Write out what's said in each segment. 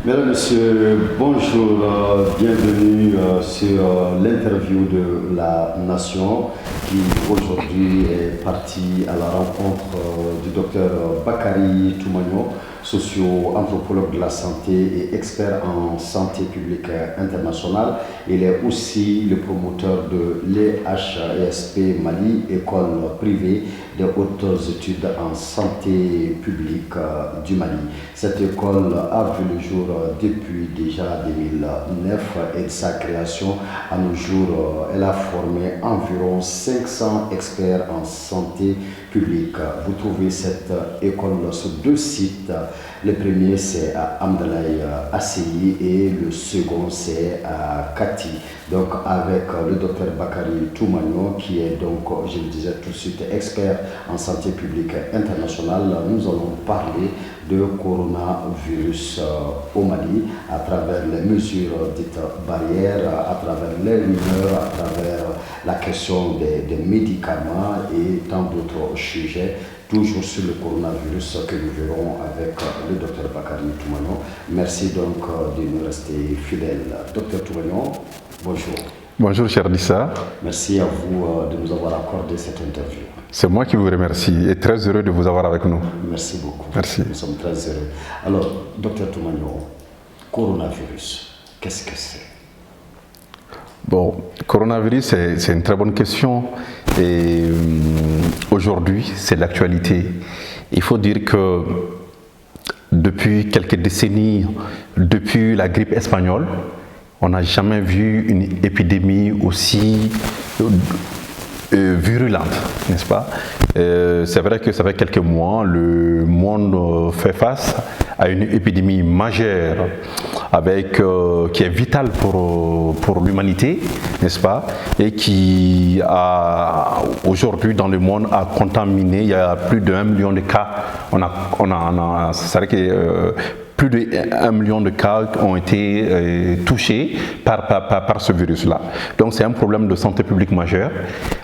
Mesdames, Messieurs, bonjour, bienvenue sur l'interview de la Nation qui aujourd'hui est partie à la rencontre du docteur Bakary Toumagno, socio-anthropologue de la santé et expert en santé publique internationale. Il est aussi le promoteur de l'EHESP Mali, école privée de hautes études en santé publique du Mali. Cette école a vu le jour depuis déjà 2009 et de sa création à nos jours, elle a formé environ 500 experts en santé publique. Vous trouvez cette école sur deux sites. Le premier c'est à Amdalaï Asseyi et le second c'est à Kati. Donc avec le docteur Bakary Toumagno qui est donc, je le disais tout de suite, expert en santé publique internationale, nous allons parler de coronavirus au Mali à travers les mesures dites barrières, à travers les rumeurs, à travers la question des médicaments et tant d'autres sujets, toujours sur le coronavirus que nous verrons avec le docteur Bakary Toumagno. Merci donc de nous rester fidèles. Docteur Toumagno, bonjour. Bonjour cher Nissa. Merci à vous de nous avoir accordé cette interview. C'est moi qui vous remercie et très heureux de vous avoir avec nous. Merci beaucoup. Merci. Nous sommes très heureux. Alors, docteur Toumagno, coronavirus, qu'est-ce que c'est? Bon, coronavirus, c'est une très bonne question et aujourd'hui, c'est l'actualité. Il faut dire que depuis quelques décennies, depuis la grippe espagnole, on n'a jamais vu une épidémie aussi virulente, n'est-ce pas? C'est vrai que ça fait quelques mois, le monde fait face à une épidémie majeure qui est vitale pour l'humanité, n'est-ce pas? Et qui a aujourd'hui dans le monde a contaminé, il y a plus d'1 million de cas. C'est vrai que plus de 1 million de cas ont été touchés par ce virus-là. Donc c'est un problème de santé publique majeur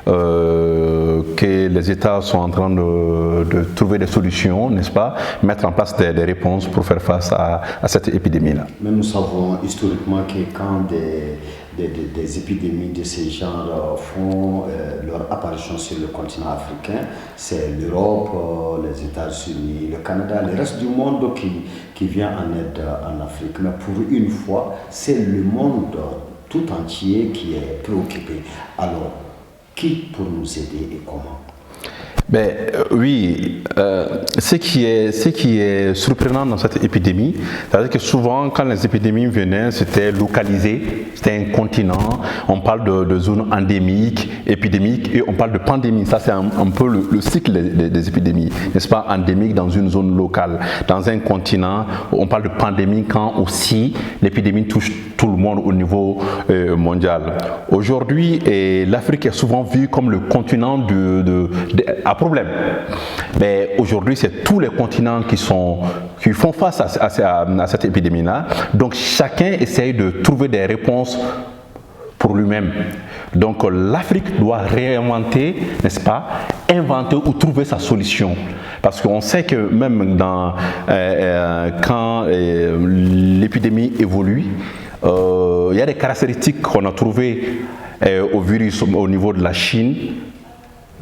que les États sont en train de trouver des solutions, n'est-ce pas, mettre en place des réponses pour faire face à cette épidémie-là. Mais nous savons historiquement que quand des épidémies de ce genre font leur apparition sur le continent africain, c'est l'Europe, les États-Unis, le Canada, le reste du monde qui vient en aide en Afrique. Mais pour une fois, c'est le monde tout entier qui est préoccupé. Alors, qui pour nous aider et comment? Ben, oui, ce qui est surprenant dans cette épidémie, c'est-à-dire que souvent quand les épidémies venaient, c'était localisé, c'était un continent, on parle de zones endémiques, épidémiques et on parle de pandémie. Ça c'est un peu le cycle des épidémies, n'est-ce pas? Endémique dans une zone locale, dans un continent, on parle de pandémie quand aussi l'épidémie touche tout le monde au niveau mondial. Aujourd'hui, l'Afrique est souvent vue comme le continent à problème. Mais aujourd'hui, c'est tous les continents qui font face à cette épidémie-là. Donc chacun essaye de trouver des réponses pour lui-même. Donc l'Afrique doit réinventer, n'est-ce pas, inventer ou trouver sa solution. Parce qu'on sait que même quand l'épidémie évolue, il y a des caractéristiques qu'on a trouvées au virus au niveau de la Chine,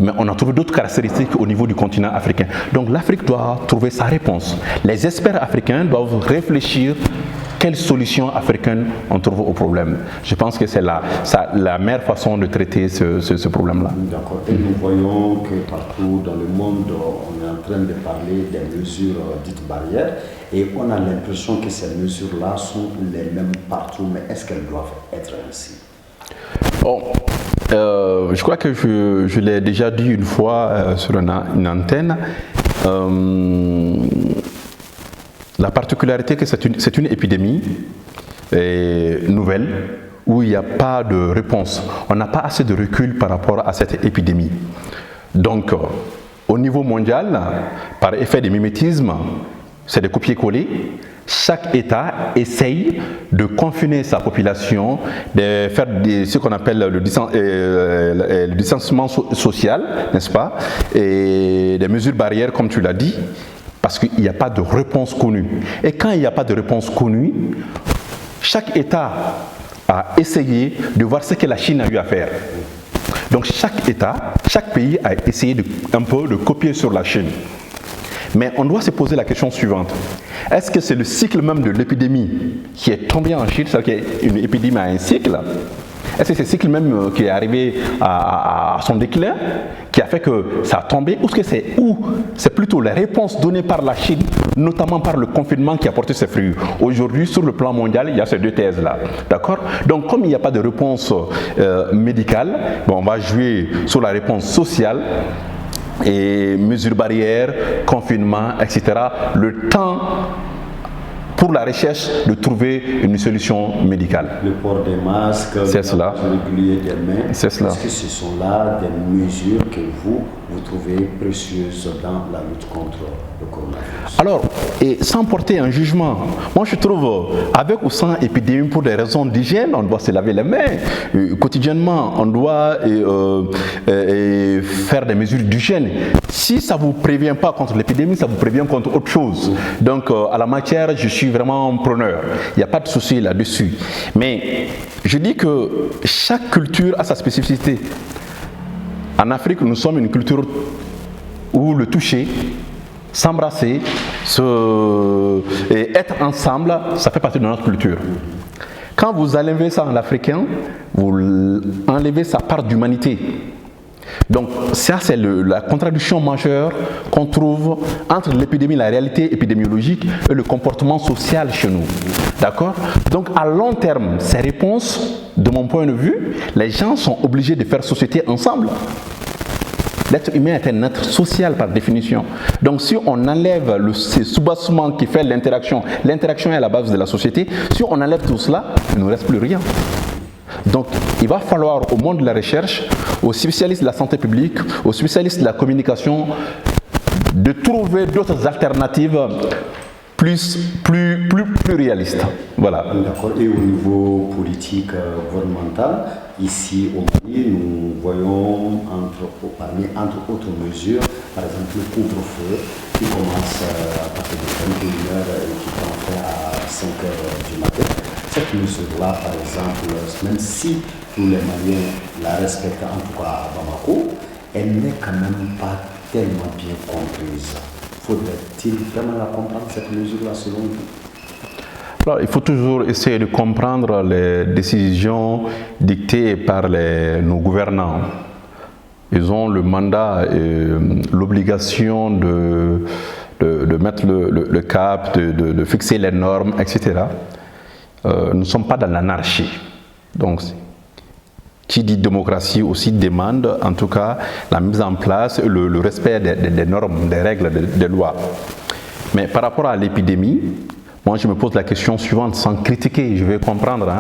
mais on a trouvé d'autres caractéristiques au niveau du continent africain. Donc l'Afrique doit trouver sa réponse. Les experts africains doivent réfléchir quelle solution africaine on trouve au problème. Je pense que c'est la meilleure façon de traiter ce problème-là. D'accord. Et nous voyons que partout dans le monde, on est en train de parler des mesures dites barrières et on a l'impression que ces mesures-là sont les mêmes partout, mais est-ce qu'elles doivent être ainsi? Bon, je crois que je l'ai déjà dit une fois sur une antenne. La particularité que c'est une épidémie nouvelle où il n'y a pas de réponse. On n'a pas assez de recul par rapport à cette épidémie. Donc, au niveau mondial, par effet de mimétisme, c'est de copier-coller. Chaque État essaye de confiner sa population, de faire ce qu'on appelle le distanciement social, n'est-ce pas, et des mesures barrières, comme tu l'as dit. parce qu'il n'y a pas de réponse connue. Et quand il n'y a pas de réponse connue, chaque État a essayé de voir ce que la Chine a eu à faire. Donc chaque État, chaque pays a essayé un peu de copier sur la Chine. Mais on doit se poser la question suivante. Est-ce que c'est le cycle même de l'épidémie qui est tombé en Chine, c'est-à-dire qu'une épidémie a un cycle? Est-ce que c'est le cycle même qui est arrivé à son déclin, qui a fait que ça a tombé, ou c'est plutôt la réponse donnée par la Chine, notamment par le confinement, qui a porté ses fruits? Aujourd'hui, sur le plan mondial, il y a ces deux thèses-là. D'accord? Donc, comme il n'y a pas de réponse médicale, on va jouer sur la réponse sociale, et mesures barrières, confinement, etc. Le temps pour la recherche de trouver une solution médicale. Le port des masques, c'est cela. Régulier des mains. C'est cela. Est-ce que ce sont là des mesures que vous trouvez précieuses dans la lutte contre le coronavirus? Alors, et sans porter un jugement, moi je trouve, avec ou sans épidémie, pour des raisons d'hygiène, on doit se laver les mains. Quotidiennement, on doit faire des mesures d'hygiène. Si ça ne vous prévient pas contre l'épidémie, ça vous prévient contre autre chose. Donc, à la matière, je suis vraiment preneur. Il n'y a pas de souci là-dessus. Mais je dis que chaque culture a sa spécificité. En Afrique, nous sommes une culture où le toucher, s'embrasser, et être ensemble, ça fait partie de notre culture. Quand vous enlevez ça en africain, vous enlevez sa part d'humanité. Donc ça, c'est la contradiction majeure qu'on trouve entre l'épidémie, la réalité épidémiologique et le comportement social chez nous. D'accord? Donc à long terme, ces réponses, de mon point de vue, les gens sont obligés de faire société ensemble. L'être humain est un être social par définition. Donc si on enlève ce soubassement qui fait l'interaction est à la base de la société, si on enlève tout cela, il ne nous reste plus rien. Donc il va falloir au monde de la recherche, aux spécialistes de la santé publique, aux spécialistes de la communication, de trouver d'autres alternatives plus réalistes. Voilà. D'accord. Et au niveau politique gouvernemental, ici au Mali, nous voyons entre autres mesures, par exemple le couvre-feu qui commence à partir de 21h et qui prend fin à 5h du matin. Cette mesure-là, par exemple, même si tous les Maliens la respectent, en tout cas à Bamako, elle n'est quand même pas tellement bien comprise. Faudrait-il vraiment la comprendre, cette mesure-là, selon vous? Alors, il faut toujours essayer de comprendre les décisions dictées par nos gouvernants. Ils ont le mandat et l'obligation de mettre le cap, de fixer les normes, etc. Nous ne sommes pas dans l'anarchie. Donc, qui dit démocratie aussi demande en tout cas la mise en place et le respect des normes, des règles, des lois. Mais par rapport à l'épidémie, moi je me pose la question suivante sans critiquer, je vais comprendre.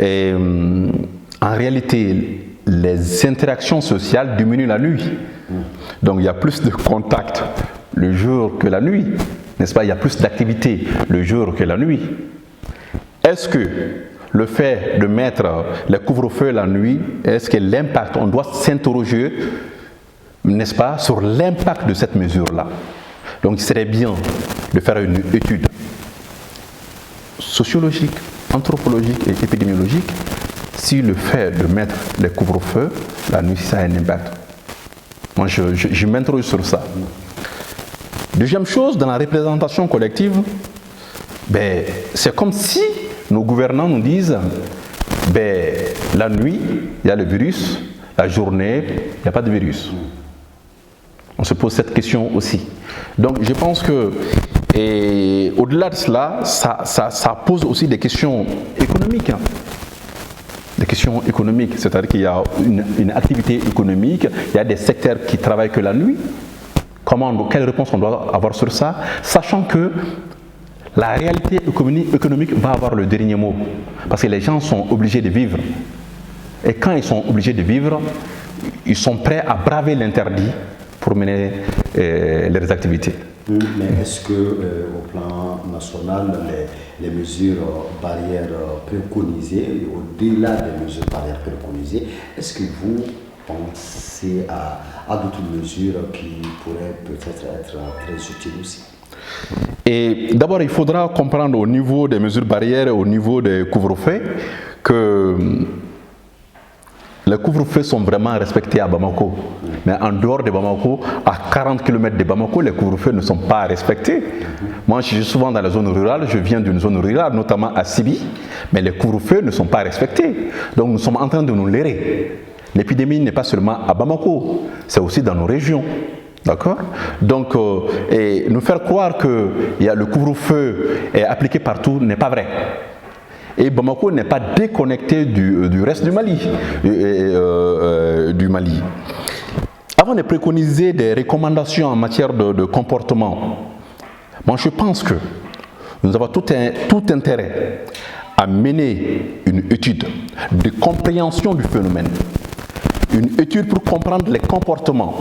Et, en réalité, les interactions sociales diminuent la nuit. Donc il y a plus de contacts le jour que la nuit, n'est-ce pas? Il y a plus d'activité le jour que la nuit. Est-ce que le fait de mettre les couvre-feux la nuit, est-ce que l'impact, on doit s'interroger, n'est-ce pas, sur l'impact de cette mesure-là? Donc il serait bien de faire une étude sociologique, anthropologique et épidémiologique si le fait de mettre les couvre-feux la nuit, ça a un impact. Moi, je m'interroge sur ça. Deuxième chose, dans la représentation collective, c'est comme si nos gouvernants nous disent la nuit, il y a le virus, la journée, il n'y a pas de virus. On se pose cette question aussi. Donc je pense que, au-delà de cela, ça pose aussi des questions économiques. Des questions économiques, c'est-à-dire qu'il y a une activité économique, il y a des secteurs qui travaillent que la nuit. Quelle réponse on doit avoir sur ça, sachant que la réalité économique va avoir le dernier mot, parce que les gens sont obligés de vivre. Et quand ils sont obligés de vivre, ils sont prêts à braver l'interdit pour mener leurs activités. Mais est-ce que au plan national, les mesures barrières préconisées, au-delà des mesures barrières préconisées, est-ce que vous pensez à d'autres mesures qui pourraient peut-être être très utiles aussi? Et d'abord, il faudra comprendre au niveau des mesures barrières et au niveau des couvre-feux que les couvre-feux sont vraiment respectés à Bamako. Mais en dehors de Bamako, à 40 km de Bamako, les couvre-feux ne sont pas respectés. Moi, je suis souvent dans la zone rurale, je viens d'une zone rurale, notamment à Sibi, mais les couvre-feux ne sont pas respectés. Donc nous sommes en train de nous leurrer. L'épidémie n'est pas seulement à Bamako, c'est aussi dans nos régions. D'accord? Donc, et nous faire croire que le couvre-feu est appliqué partout n'est pas vrai. Et Bamako n'est pas déconnecté du reste du Mali. Avant de préconiser des recommandations en matière de comportement, moi je pense que nous avons tout intérêt à mener une étude de compréhension du phénomène, une étude pour comprendre les comportements.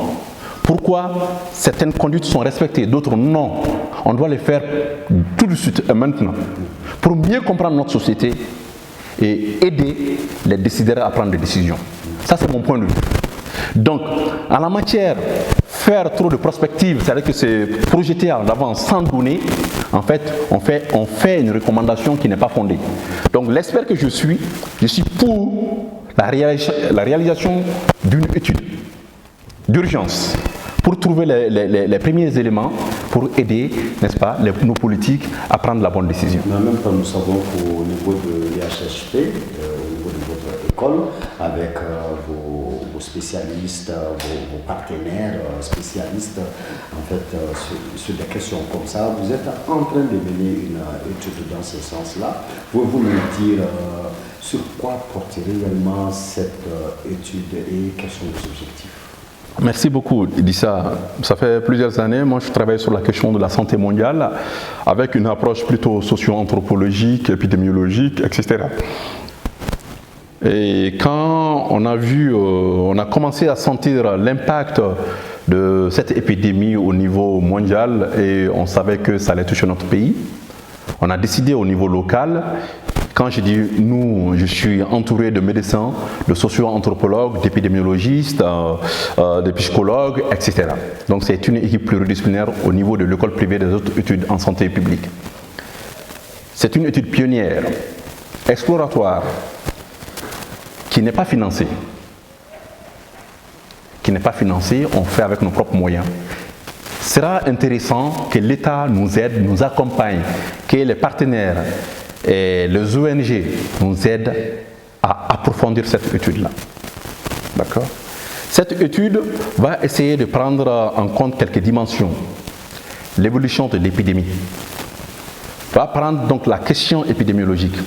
Pourquoi certaines conduites sont respectées, d'autres non. On doit les faire tout de suite et maintenant pour mieux comprendre notre société et aider les décideurs à prendre des décisions. Ça, c'est mon point de vue. Donc, en la matière, faire trop de prospective, c'est-à-dire que c'est projeter en avant sans donner, en fait, on fait une recommandation qui n'est pas fondée. Donc, l'expert que je suis pour la réalisation d'une étude d'urgence pour trouver les premiers éléments pour aider, n'est-ce pas, nos politiques à prendre la bonne décision. Mais en même temps, nous savons qu'au niveau de l'IHHP, au niveau de votre école, avec vos spécialistes, vos partenaires spécialistes, en fait, sur des questions comme ça, vous êtes en train de mener une étude dans ce sens-là. Pouvez-vous nous dire sur quoi porte réellement cette étude et quels sont les objectifs? Merci beaucoup, Idissa. Ça fait plusieurs années, moi je travaille sur la question de la santé mondiale avec une approche plutôt socio-anthropologique, épidémiologique, etc. Et quand on a commencé à sentir l'impact de cette épidémie au niveau mondial et on savait que ça allait toucher notre pays, on a décidé au niveau local. Quand je dis nous, je suis entouré de médecins, de socio-anthropologues, d'épidémiologistes, de psychologues, etc. Donc c'est une équipe pluridisciplinaire au niveau de l'école privée des hautes études en santé publique. C'est une étude pionnière, exploratoire, qui n'est pas financée. On fait avec nos propres moyens. Il sera intéressant que l'État nous aide, nous accompagne, que les partenaires et les ONG nous aident à approfondir cette étude-là. D'accord? Cette étude va essayer de prendre en compte quelques dimensions. L'évolution de l'épidémie. Va prendre donc la question épidémiologique.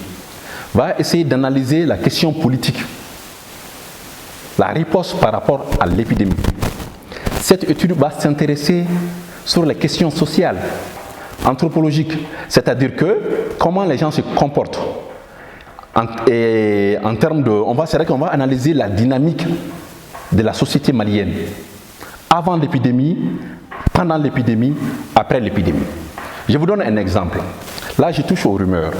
Va essayer d'analyser la question politique. La riposte par rapport à l'épidémie. Cette étude va s'intéresser sur les questions sociales, anthropologiques, c'est-à-dire que comment les gens se comportent. C'est vrai qu'on va analyser la dynamique de la société malienne avant l'épidémie, pendant l'épidémie, après l'épidémie. Je vous donne un exemple. Là, je touche aux rumeurs.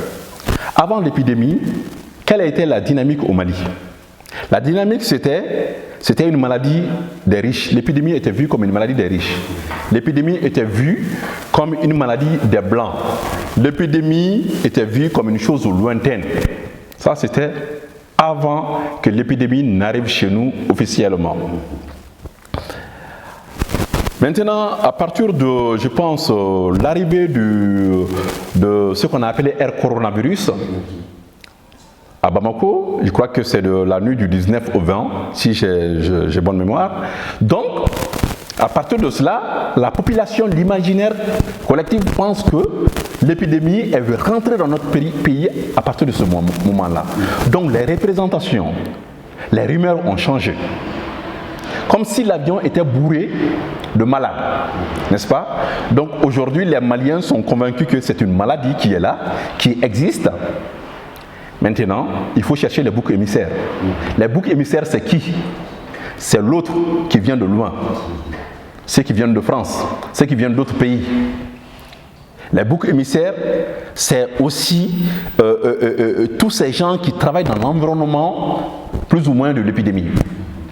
Avant l'épidémie, quelle a été la dynamique au Mali? La dynamique, c'était une maladie des riches. L'épidémie était vue comme une maladie des riches. L'épidémie était vue comme une maladie des blancs. L'épidémie était vue comme une chose lointaine. Ça, c'était avant que l'épidémie n'arrive chez nous officiellement. Maintenant, à partir de, je pense, l'arrivée de ce qu'on a appelé Air Coronavirus, à Bamako, je crois que c'est de la nuit du 19 au 20, si j'ai bonne mémoire. Donc, à partir de cela, la population, l'imaginaire collectif pense que l'épidémie, elle veut rentrer dans notre pays à partir de ce moment-là. Donc, les représentations, les rumeurs ont changé. Comme si l'avion était bourré de malades, n'est-ce pas? Donc, aujourd'hui, les Maliens sont convaincus que c'est une maladie qui est là, qui existe. Maintenant, il faut chercher les boucs émissaires. Les boucs émissaires, c'est qui? C'est l'autre qui vient de loin. Ceux qui viennent de France, ceux qui viennent d'autres pays. Les boucs émissaires, c'est aussi tous ces gens qui travaillent dans l'environnement plus ou moins de l'épidémie.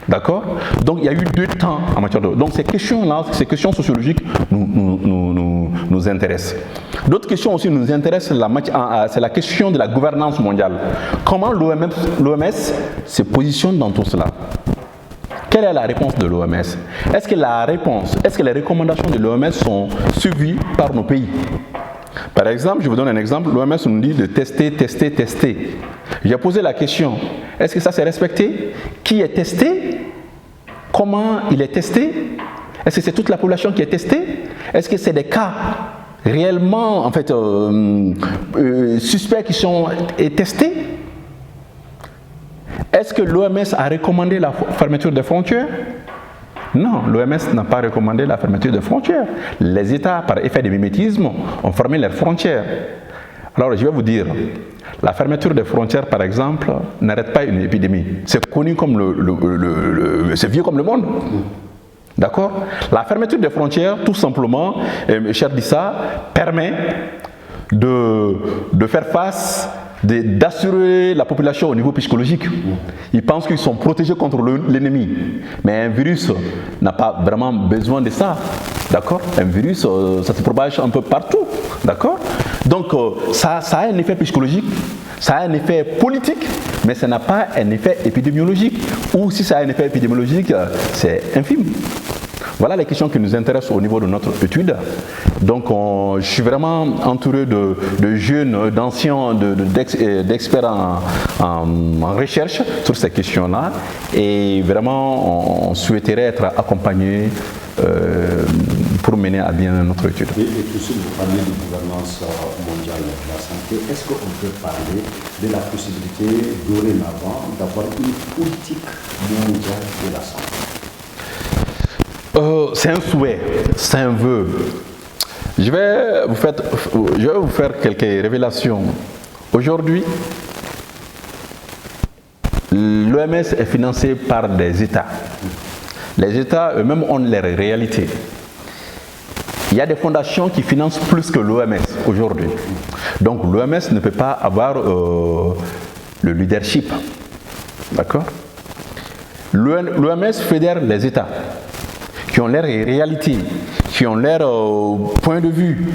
D'accord? Donc il y a eu 2 temps en matière de... Donc ces questions-là, ces questions sociologiques nous intéressent. D'autres questions aussi nous intéressent, c'est la question de la gouvernance mondiale. Comment l'OMS se positionne dans tout cela? Quelle est la réponse de l'OMS? Est-ce que les recommandations de l'OMS sont suivies par nos pays? Par exemple, je vous donne un exemple, l'OMS nous dit de tester. J'ai posé la question, est-ce que ça c'est respecté? Qui est testé? Comment il est testé? Est-ce que c'est toute la population qui est testée? Est-ce que c'est des cas réellement suspects qui sont testés? Est-ce que l'OMS a recommandé la fermeture des frontières? Non, l'OMS n'a pas recommandé la fermeture des frontières. Les États, par effet de mimétisme, ont fermé leurs frontières. Alors, je vais vous dire, la fermeture des frontières, par exemple, n'arrête pas une épidémie. C'est connu comme c'est vieux comme le monde. D'accord? La fermeture des frontières, tout simplement, cher Dissa, permet de faire face, d'assurer la population au niveau psychologique. Ils pensent qu'ils sont protégés contre l'ennemi. Mais un virus n'a pas vraiment besoin de ça. D'accord? Un virus, ça se propage un peu partout. D'accord? Donc, ça a un effet psychologique, ça a un effet politique, mais ça n'a pas un effet épidémiologique. Ou si ça a un effet épidémiologique, c'est infime. Voilà les questions qui nous intéressent au niveau de notre étude. Donc, je suis vraiment entouré de jeunes, d'anciens, d'experts en recherche sur ces questions-là. Et vraiment, on souhaiterait être accompagnés pour mener à bien notre étude. Et tout ce que vous parlez de gouvernance mondiale de la santé, est-ce qu'on peut parler de la possibilité dorénavant d'avoir une politique mondiale de la santé? C'est un souhait, c'est un vœu. Je vais vous faire quelques révélations. Aujourd'hui, l'OMS est financée par des États. Les États eux-mêmes ont leurs réalités. Il y a des fondations qui financent plus que l'OMS aujourd'hui. Donc l'OMS ne peut pas avoir le leadership. D'accord? L'OMS fédère les États qui ont leurs réalités, qui ont leur point de vue,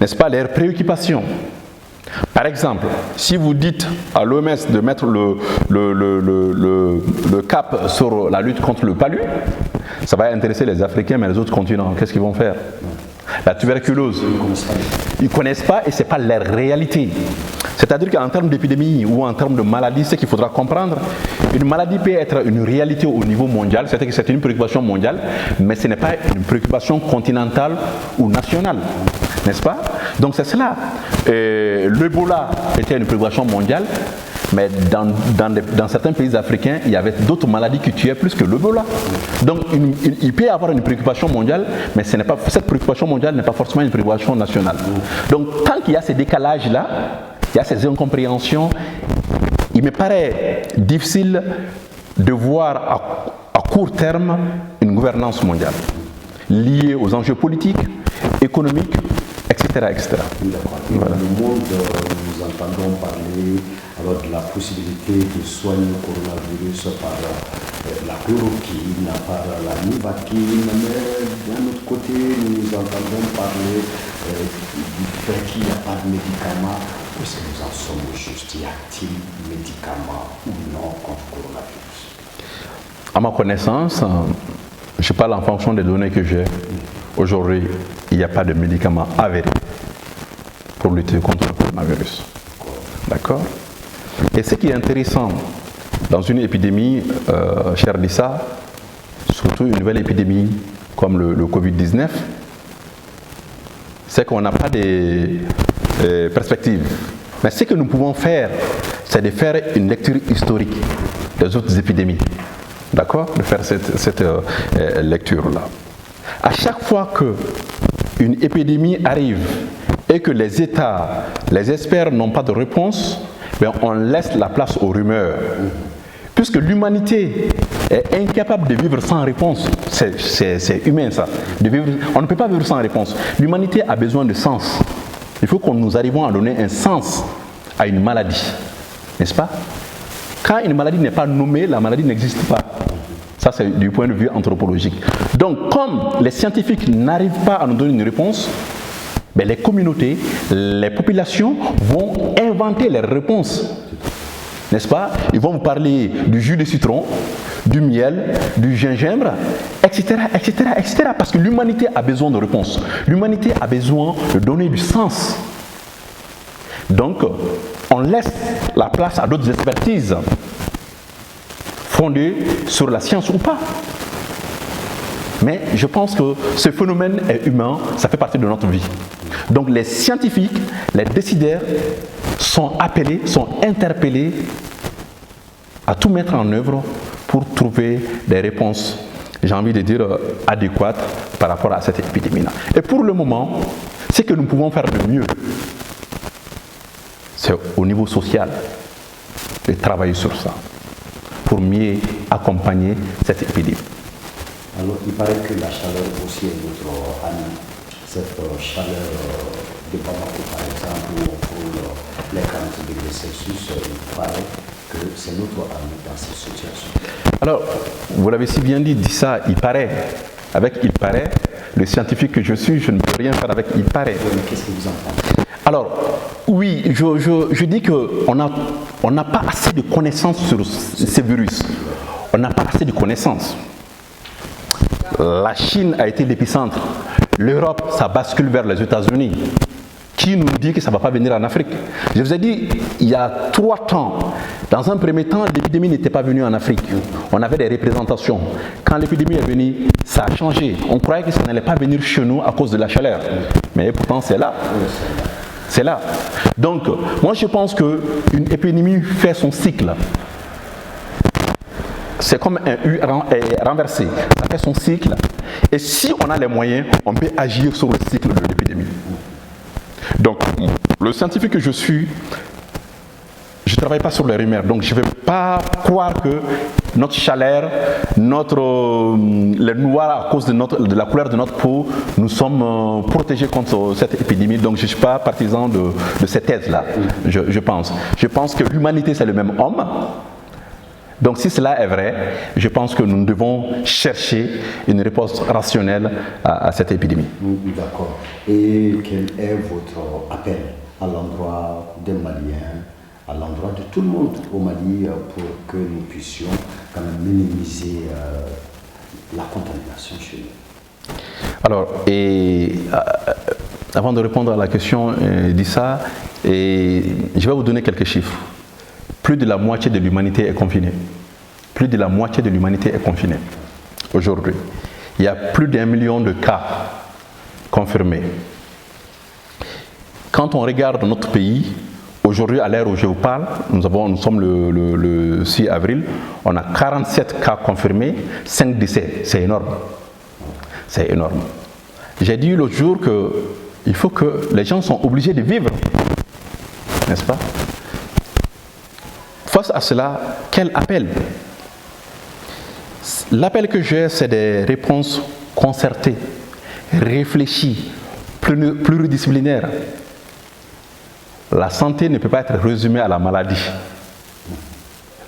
n'est-ce pas, leurs préoccupations. Par exemple, si vous dites à l'OMS de mettre le cap sur la lutte contre le palu, ça va intéresser les Africains, mais les autres continents, qu'est-ce qu'ils vont faire? La tuberculose, ils ne connaissent pas et ce n'est pas leur réalité. C'est-à-dire qu'en termes d'épidémie ou en termes de maladie, ce qu'il faudra comprendre, une maladie peut être une réalité au niveau mondial, c'est-à-dire que c'est une préoccupation mondiale, mais ce n'est pas une préoccupation continentale ou nationale, n'est-ce pas? Donc c'est cela. L'Ebola était une préoccupation mondiale, mais dans certains pays africains, il y avait d'autres maladies qui tuaient plus que l'Ebola. Donc il peut y avoir une préoccupation mondiale, mais cette préoccupation mondiale n'est pas forcément une préoccupation nationale. Donc tant qu'il y a ces décalages-là, il y a ces incompréhensions, il me paraît difficile de voir à court terme une gouvernance mondiale liée aux enjeux politiques, économiques, etc. etc. Voilà. Dans le monde, nous entendons parler alors, de la possibilité de soigner le coronavirus par la chloroquine, par la novocaine, mais d'un autre côté, nous entendons parler du fait qu'il n'y a pas de médicaments. Où est-ce que nous en sommes juste? Y a-t-il médicaments ou non contre le coronavirus? À ma connaissance, je parle en fonction des données que j'ai. Aujourd'hui, il n'y a pas de médicaments avérés pour lutter contre le coronavirus. D'accord? Et ce qui est intéressant dans une épidémie, cher Dissa, surtout une nouvelle épidémie comme le Covid-19, c'est qu'on n'a pas de perspectives. Mais ce que nous pouvons faire, c'est de faire une lecture historique des autres épidémies. D'accord? De faire cette lecture-là. À chaque fois qu'une épidémie arrive et que les États, les experts n'ont pas de réponse, bien on laisse la place aux rumeurs. Puisque l'humanité est incapable de vivre sans réponse, c'est humain ça. On ne peut pas vivre sans réponse. L'humanité a besoin de sens. Il faut que nous arrivions à donner un sens à une maladie. N'est-ce pas? Quand une maladie n'est pas nommée, la maladie n'existe pas. Ça c'est du point de vue anthropologique. Donc, comme les scientifiques n'arrivent pas à nous donner une réponse, ben, les communautés, les populations vont inventer les réponses. N'est-ce pas? Ils vont vous parler du jus de citron, du miel, du gingembre, etc., etc., etc. Parce que l'humanité a besoin de réponses. L'humanité a besoin de donner du sens. Donc, on laisse la place à d'autres expertises fondées sur la science ou pas. Mais je pense que ce phénomène est humain, ça fait partie de notre vie. Donc les scientifiques, les décideurs sont appelés, sont interpellés à tout mettre en œuvre pour trouver des réponses, j'ai envie de dire, adéquates par rapport à cette épidémie-là. Et pour le moment, ce que nous pouvons faire de mieux, c'est au niveau social de travailler sur ça pour mieux accompagner cette épidémie. Alors, il paraît que la chaleur aussi est notre amie. Cette chaleur de Bamako, par exemple, où on frôle les 40 degrés Celsius, il paraît que c'est notre ami dans cette situation. Alors, vous l'avez si bien dit ça, il paraît. Avec il paraît, le scientifique que je suis, je ne peux rien faire avec il paraît. Oui, mais qu'est-ce que vous en pensez? Alors, oui, je dis qu'on n'a pas assez de connaissances sur ces virus. On n'a pas assez de connaissances. La Chine a été l'épicentre. L'Europe, ça bascule vers les États-Unis. Qui nous dit que ça ne va pas venir en Afrique? Je vous ai dit, il y a 3 temps, dans un premier temps, l'épidémie n'était pas venue en Afrique. On avait des représentations. Quand l'épidémie est venue, ça a changé. On croyait que ça n'allait pas venir chez nous à cause de la chaleur. Mais pourtant, c'est là. C'est là. Donc, moi je pense qu'une épidémie fait son cycle. C'est comme un U renversé. Ça fait son cycle. Et si on a les moyens, on peut agir sur le cycle de l'épidémie. Donc, le scientifique que je suis, je ne travaille pas sur les rumeurs. Donc, je ne vais pas croire que notre chaleur, les noirs à cause de la couleur de notre peau, nous sommes protégés contre cette épidémie. Donc, je ne suis pas partisan de cette thèse-là, je pense. Je pense que l'humanité, c'est le même homme. Donc si cela est vrai, je pense que nous devons chercher une réponse rationnelle à cette épidémie. D'accord. Et quel est votre appel à l'endroit des Maliens, à l'endroit de tout le monde au Mali, pour que nous puissions quand même minimiser la contamination chez nous? Alors, avant de répondre à la question d'Issa, je vais vous donner quelques chiffres. Plus de la moitié de l'humanité est confinée. Plus de la moitié de l'humanité est confinée aujourd'hui. Il y a plus d'1 million de cas confirmés. Quand on regarde notre pays, aujourd'hui, à l'heure où je vous parle, nous sommes le 6 avril, on a 47 cas confirmés, 5 décès. C'est énorme. C'est énorme. J'ai dit l'autre jour qu'il faut que les gens sont obligés de vivre. N'est-ce pas? Face à cela, quel appel? L'appel que j'ai, c'est des réponses concertées, réfléchies, pluridisciplinaires. La santé ne peut pas être résumée à la maladie.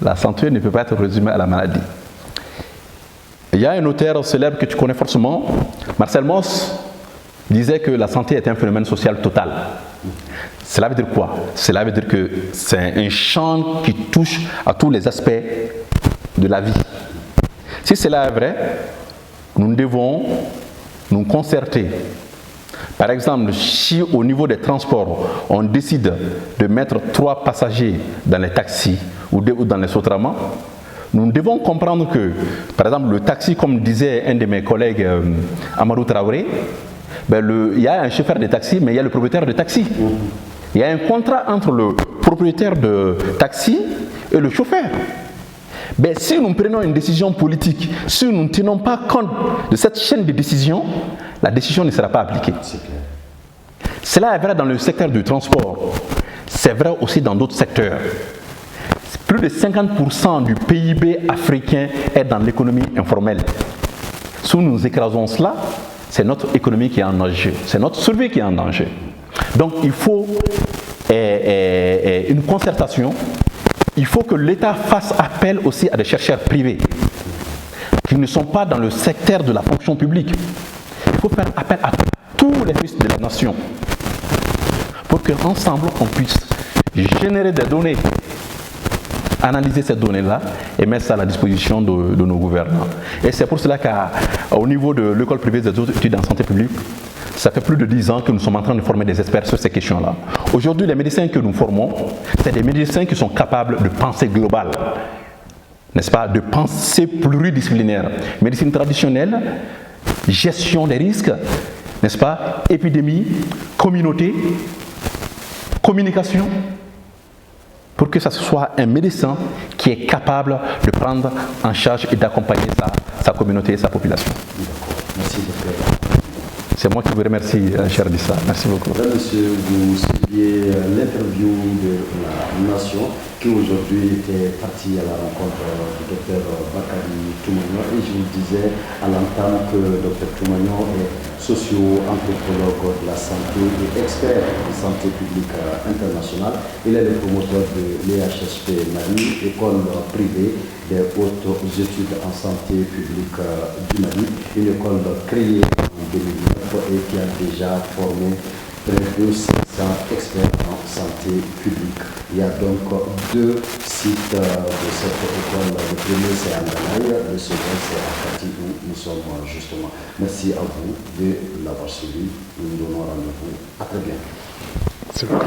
La santé ne peut pas être résumée à la maladie. Il y a un auteur célèbre que tu connais forcément, Marcel Mauss, disait que la santé est un phénomène social total. Cela veut dire quoi? Cela veut dire que c'est un champ qui touche à tous les aspects de la vie. Si cela est vrai, nous devons nous concerter. Par exemple, si au niveau des transports, on décide de mettre 3 passagers dans les taxis ou dans les Sotraman, nous devons comprendre que, par exemple, le taxi, comme disait un de mes collègues, Amadou Traoré, il y a un chauffeur de taxi, mais il y a le propriétaire de taxi. Il y a un contrat entre le propriétaire de taxi et le chauffeur. Mais si nous prenons une décision politique, si nous ne tenons pas compte de cette chaîne de décision, la décision ne sera pas appliquée. Cela est vrai dans le secteur du transport. C'est vrai aussi dans d'autres secteurs. Plus de 50% du PIB africain est dans l'économie informelle. Si nous écrasons cela, c'est notre économie qui est en danger. C'est notre survie qui est en danger. Donc il faut une concertation. Il faut que l'État fasse appel aussi à des chercheurs privés. qui ne sont pas dans le secteur de la fonction publique. Il faut faire appel à tous les fils de la nation pour qu'ensemble on puisse générer des données, analyser ces données-là et mettre ça à la disposition de nos gouvernants. Et c'est pour cela qu'au niveau de l'école privée des hautes études en santé publique, ça fait plus de 10 ans que nous sommes en train de former des experts sur ces questions-là. Aujourd'hui, les médecins que nous formons, c'est des médecins qui sont capables de penser global, n'est-ce pas, de pensée pluridisciplinaire. Médecine traditionnelle, gestion des risques, n'est-ce pas, épidémie, communauté, communication, pour que ce soit un médecin qui est capable de prendre en charge et d'accompagner sa communauté et sa population. Merci docteur. C'est moi qui vous remercie, cher Dissa. Merci beaucoup. Mesdames, Messieurs, vous suiviez l'interview de la Nation qui aujourd'hui était partie à la rencontre du docteur Bakary Toumagnon. Et je vous disais à l'entame que le docteur Toumagnon est socio-anthropologue de la santé et expert en santé publique internationale. Il est le promoteur de l'EHSP Mali, école privée des hautes études en santé publique du Mali, une école créée en 2009 et qui a déjà formé près de 500 experts en santé publique. Il y a donc 2 sites de cette école. Le premier c'est à Ndanaï, le second c'est à Kati où nous sommes justement. Merci à vous de l'avoir suivi. Nous nous donnons rendez-vous. À très bientôt. C'est bon.